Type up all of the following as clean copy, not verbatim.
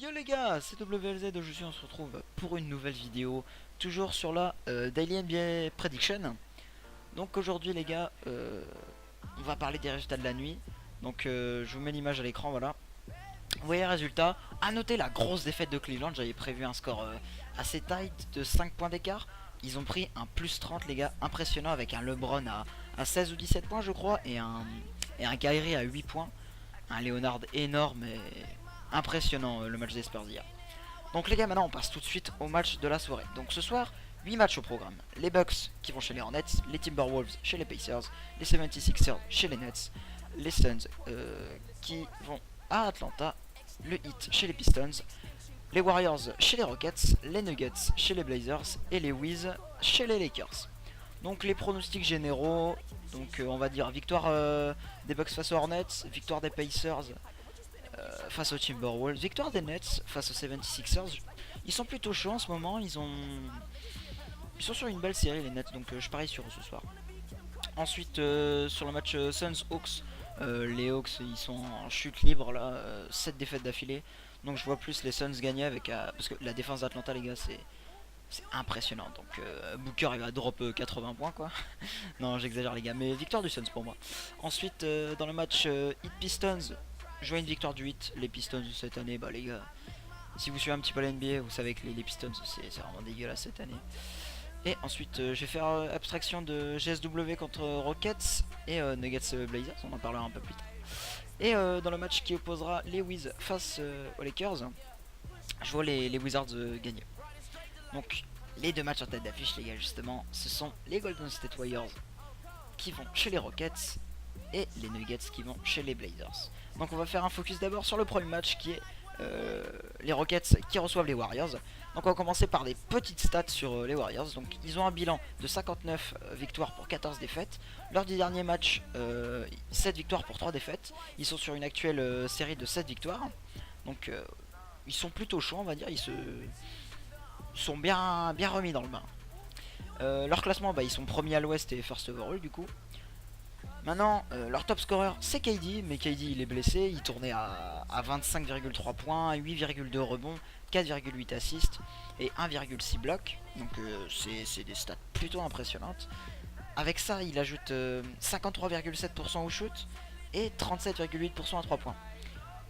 Yo les gars, c'est WLZ, aujourd'hui on se retrouve pour une nouvelle vidéo, toujours sur la Daily NBA Prediction. Donc aujourd'hui les gars, on va parler des résultats de la nuit. Donc je vous mets l'image à l'écran, voilà. Vous voyez les résultats, à noter la grosse défaite de Cleveland, j'avais prévu un score assez tight de 5 points d'écart. Ils ont pris un plus 30 les gars, impressionnant avec un LeBron à 16 ou 17 points je crois, et un Kyrie à 8 points. Un Leonard énorme et impressionnant le match des Spurs hier. Donc les gars, maintenant on passe tout de suite au match de la soirée. Donc ce soir, 8 matchs au programme. Les Bucks qui vont chez les Hornets, les Timberwolves chez les Pacers, les 76ers chez les Nets, les Suns qui vont à Atlanta, le Heat chez les Pistons, les Warriors chez les Rockets, les Nuggets chez les Blazers et les Wiz chez les Lakers. Donc les pronostics généraux, donc on va dire victoire des Bucks face aux Hornets, victoire des Pacers face aux Timberwolves, victoire des Nets face aux 76ers. Ils sont plutôt chauds en ce moment, ils sont sur une belle série les Nets, donc je parie sur eux ce soir. Ensuite sur le match Suns-Hawks, les Hawks ils sont en chute libre là, 7 défaites d'affilée. Donc je vois plus les Suns gagner avec parce que la défense d'Atlanta les gars c'est impressionnant. Donc Booker il va drop 80 points quoi. Non j'exagère les gars, mais victoire du Suns pour moi. Ensuite dans le match Heat Pistons, je vois une victoire du 8. Les Pistons cette année, bah les gars, si vous suivez un petit peu la NBA, vous savez que les Pistons c'est vraiment dégueulasse cette année. Et ensuite je vais faire abstraction de GSW contre Rockets et Nuggets Blazers, on en parlera un peu plus tard. Et dans le match qui opposera les Wiz face aux Lakers, je vois les Wizards gagner. Donc les deux matchs en tête d'affiche les gars justement, ce sont les Golden State Warriors qui vont chez les Rockets et les Nuggets qui vont chez les Blazers. Donc on va faire un focus d'abord sur le premier match qui est les Rockets qui reçoivent les Warriors. Donc on va commencer par des petites stats sur les Warriors. Donc ils ont un bilan de 59 victoires pour 14 défaites. Lors du dernier match, 7 victoires pour 3 défaites. Ils sont sur une actuelle série de 7 victoires. Donc ils sont plutôt chauds on va dire. Ils sont bien remis dans le bain. Leur classement, bah, ils sont premiers à l'ouest et first overall du coup. Maintenant, leur top scorer c'est KD, mais KD il est blessé, il tournait à 25,3 points, 8,2 rebonds, 4,8 assists et 1,6 blocs. Donc c'est des stats plutôt impressionnantes. Avec ça, il ajoute 53,7% au shoot et 37,8% à 3 points.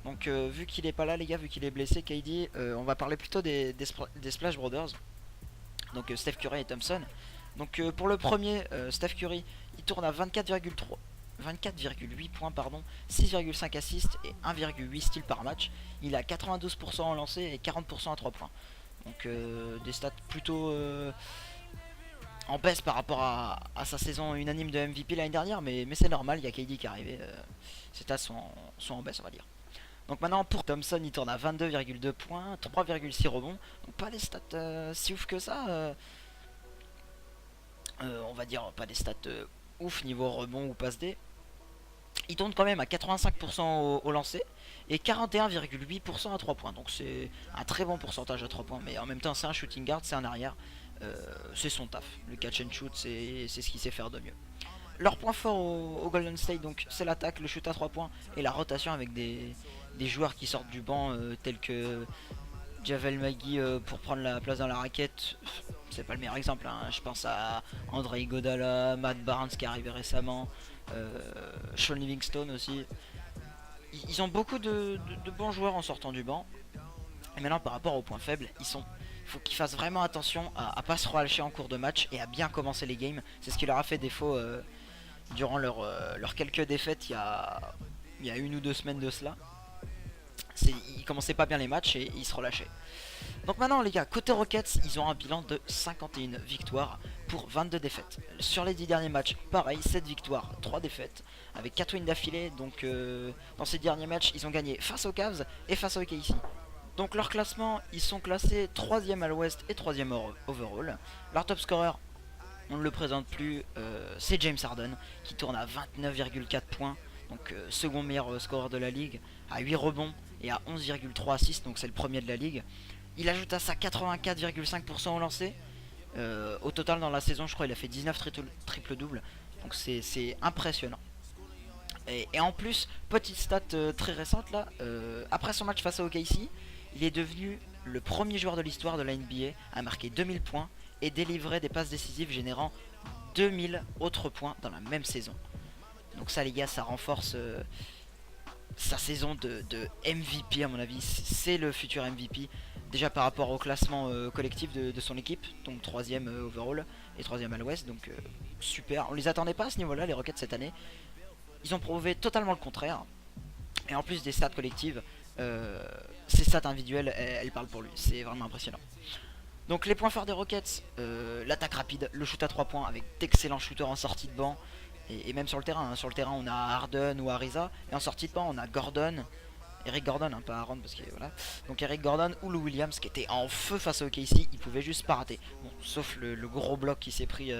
Donc vu qu'il est pas là les gars, vu qu'il est blessé, KD, on va parler plutôt des Splash Brothers. Donc Steph Curry et Thompson. Donc pour le premier, Steph Curry, il tourne à 24,8 points, pardon, 6,5 assists et 1,8 steals par match. Il a 92% en lancé et 40% à 3 points. Donc des stats plutôt en baisse par rapport à sa saison unanime de MVP l'année dernière, mais c'est normal, il y a KD qui est arrivé, ses stats sont en baisse on va dire. Donc maintenant pour Thompson, il tourne à 22,2 points, 3,6 rebonds. Donc pas des stats si ouf que ça. On va dire pas des stats ouf niveau rebond ou passe D. Il tourne quand même à 85% au lancer et 41,8% à 3 points. Donc c'est un très bon pourcentage à 3 points. Mais en même temps c'est un shooting guard, c'est un arrière. C'est son taf. Le catch and shoot c'est ce qu'il sait faire de mieux. Leur point fort au Golden State donc c'est l'attaque, le shoot à 3 points et la rotation avec des joueurs qui sortent du banc tels que Javel McGee pour prendre la place dans la raquette. C'est pas le meilleur exemple, hein. Je pense à André Iguodala, Matt Barnes qui est arrivé récemment, Sean Livingstone aussi. Ils ont beaucoup de bons joueurs en sortant du banc. Et maintenant par rapport aux points faibles, il faut qu'ils fassent vraiment attention à pas se relâcher en cours de match et à bien commencer les games. C'est ce qui leur a fait défaut durant leurs quelques défaites il y a 1 ou 2 semaines de cela. Ils commençaient pas bien les matchs et ils se relâchaient. Donc maintenant les gars, côté Rockets, ils ont un bilan de 51 victoires pour 22 défaites. Sur les 10 derniers matchs, pareil, 7 victoires, 3 défaites, avec 4 wins d'affilée. Donc dans ces derniers matchs, ils ont gagné face aux Cavs et face aux OKC. Donc leur classement, ils sont classés 3ème à l'ouest et 3ème overall. Leur top scorer, on ne le présente plus, c'est James Harden, qui tourne à 29,4 points. Donc second meilleur scoreur de la ligue, à 8 rebonds et à 11,3 assists, donc c'est le premier de la ligue. Il ajoute à ça 84,5% au lancer. Au total dans la saison je crois il a fait 19 triple-double. Donc c'est impressionnant. Et en plus, petite stat très récente là, après son match face à OKC, Il est devenu le premier joueur de l'histoire de la NBA à marquer 2000 points et délivrer des passes décisives générant 2000 autres points dans la même saison. Donc ça les gars, ça renforce sa saison de MVP à mon avis. C'est le futur MVP. Déjà par rapport au classement collectif de son équipe, donc 3ème overall et 3ème à l'ouest, donc super. On les attendait pas à ce niveau-là, les Rockets cette année. Ils ont prouvé totalement le contraire. Et en plus des stats collectives, ses stats individuelles, elles parlent pour lui. C'est vraiment impressionnant. Donc les points forts des Rockets, l'attaque rapide, le shoot à 3 points avec d'excellents shooters en sortie de banc. Et même sur le terrain. Sur le terrain, on a Harden ou Ariza. Et en sortie de banc, on a Gordon. Eric Gordon, hein, pas Aaron, parce que voilà. Donc Eric Gordon ou Lou Williams qui était en feu face au OKC, il pouvait juste pas rater. Bon, sauf le gros bloc qui s'est pris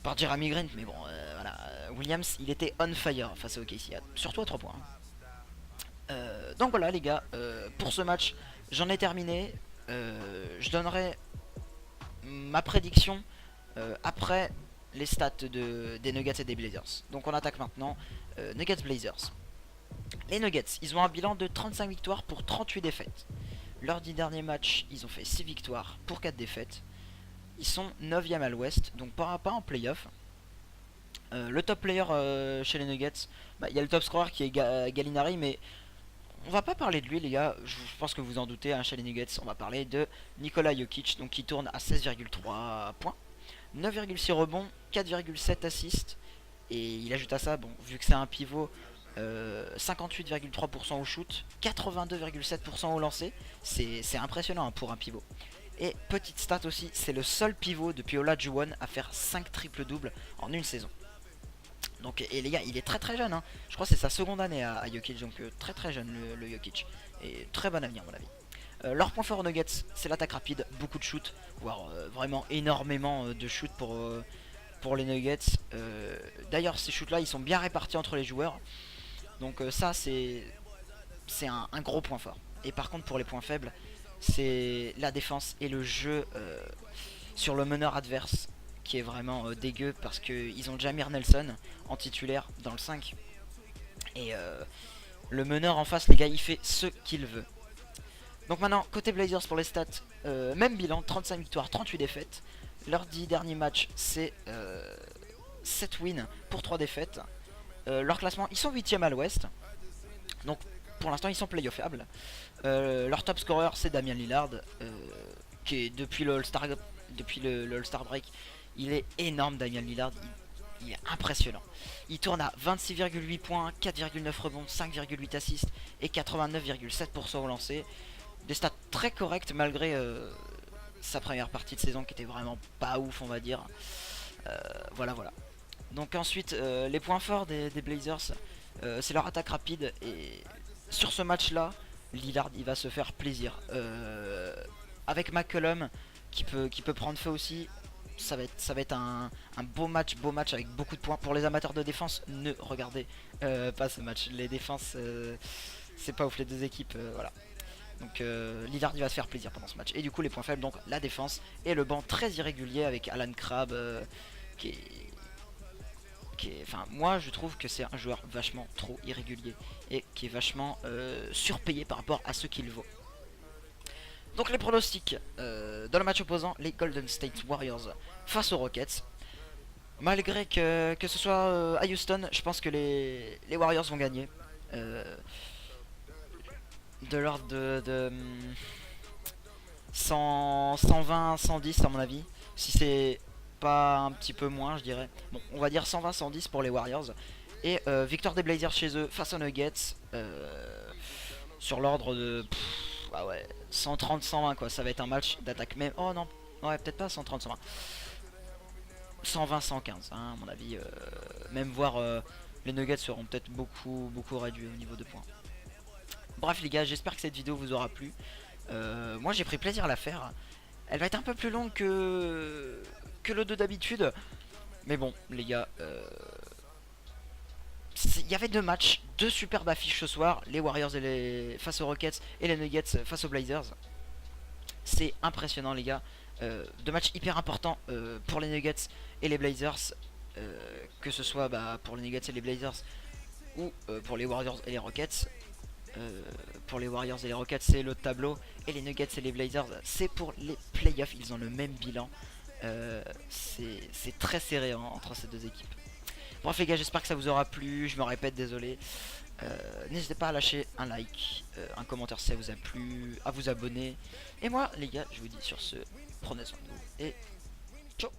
par Jeremy Grant, mais bon, voilà. Williams, il était on fire face au OKC, surtout à 3 points. Donc voilà les gars, pour ce match, j'en ai terminé. Je donnerai ma prédiction après les stats des Nuggets et des Blazers. Donc on attaque maintenant Nuggets Blazers. Les Nuggets, ils ont un bilan de 35 victoires pour 38 défaites. Lors du dernier match, ils ont fait 6 victoires pour 4 défaites. Ils sont 9ème à l'ouest, donc pas en playoff. Le top player chez les Nuggets, il y a le top scorer qui est Gallinari, mais on va pas parler de lui les gars, je pense que vous en doutez, hein, chez les Nuggets. On va parler de Nikola Jokic, donc qui tourne à 16,3 points, 9,6 rebonds, 4,7 assists. Et il ajoute à ça, bon, vu que c'est un pivot, 58,3% au shoot, 82,7% au lancer. C'est impressionnant hein, pour un pivot. Et petite stat aussi, c'est le seul pivot depuis Olajuwon à faire 5 triples-doubles en une saison. Donc, et les gars, il est très jeune hein. Je crois que c'est sa seconde année à Jokic, donc très jeune le Jokic. Et très bon avenir à mon avis. Leur point fort aux Nuggets, c'est l'attaque rapide, beaucoup de shoot, voire vraiment énormément de shoot pour les Nuggets. D'ailleurs ces shoots là ils sont bien répartis entre les joueurs. Donc ça c'est un gros point fort. Et par contre pour les points faibles, c'est la défense et le jeu sur le meneur adverse qui est vraiment dégueu parce qu'ils ont Jameer Nelson en titulaire dans le 5. Et le meneur en face les gars il fait ce qu'il veut. Donc maintenant côté Blazers pour les stats, même bilan, 35 victoires, 38 défaites. Leurs 10 derniers matchs c'est 7 wins pour 3 défaites. Leur classement, ils sont 8ème à l'ouest. Donc pour l'instant ils sont playoffables. Leur top scorer c'est Damian Lillard, qui est depuis le All-Star break. Il est énorme Damian Lillard, il est impressionnant. Il tourne à 26,8 points, 4,9 rebonds, 5,8 assists et 89,7% au lancer. Des stats très correctes malgré sa première partie de saison qui était vraiment pas ouf on va dire. Voilà. Donc ensuite les points forts des Blazers, c'est leur attaque rapide. Et sur ce match là Lillard il va se faire plaisir avec McCollum qui peut prendre feu aussi. Ça va être un beau match avec beaucoup de points. Pour les amateurs de défense, ne regardez pas ce match. Les défenses c'est pas ouf les deux équipes, voilà. Donc Lillard il va se faire plaisir pendant ce match. Et du coup les points faibles, donc la défense et le banc très irrégulier avec Alan Crabb qui est... Enfin moi je trouve que c'est un joueur vachement trop irrégulier et qui est vachement surpayé par rapport à ce qu'il vaut. Donc les pronostics dans le match opposant, les Golden State Warriors face aux Rockets. Malgré que ce soit à Houston, je pense que les Warriors vont gagner. De l'ordre de 120, 110 à mon avis. Si c'est pas un petit peu moins, je dirais. Bon, on va dire 120, 110 pour les Warriors. Et victoire des Blazers chez eux face aux Nuggets. Sur l'ordre de 130, 120 quoi. Ça va être un match d'attaque même. Oh non, ouais, peut-être pas 130, 120. 120, 115, hein, à mon avis. Même voir les Nuggets seront peut-être beaucoup réduits au niveau de points. Bref les gars, j'espère que cette vidéo vous aura plu. Moi j'ai pris plaisir à la faire. Elle va être un peu plus longue que le 2 d'habitude. Mais bon les gars, il y avait deux matchs, deux superbes affiches ce soir. Les Warriors face aux Rockets et les Nuggets face aux Blazers. C'est impressionnant les gars. Deux matchs hyper importants pour les Nuggets et les Blazers. Que ce soit pour les Nuggets et les Blazers ou pour les Warriors et les Rockets. Pour les Warriors et les Rockets, c'est l'autre tableau. Et les Nuggets et les Blazers, c'est pour les playoffs. Ils ont le même bilan. C'est très serré entre ces deux équipes. Bref les gars, j'espère que ça vous aura plu. Je me répète, désolé. N'hésitez pas à lâcher un like, un commentaire si ça vous a plu, à vous abonner. Et moi les gars, je vous dis sur ce, prenez soin de vous et ciao.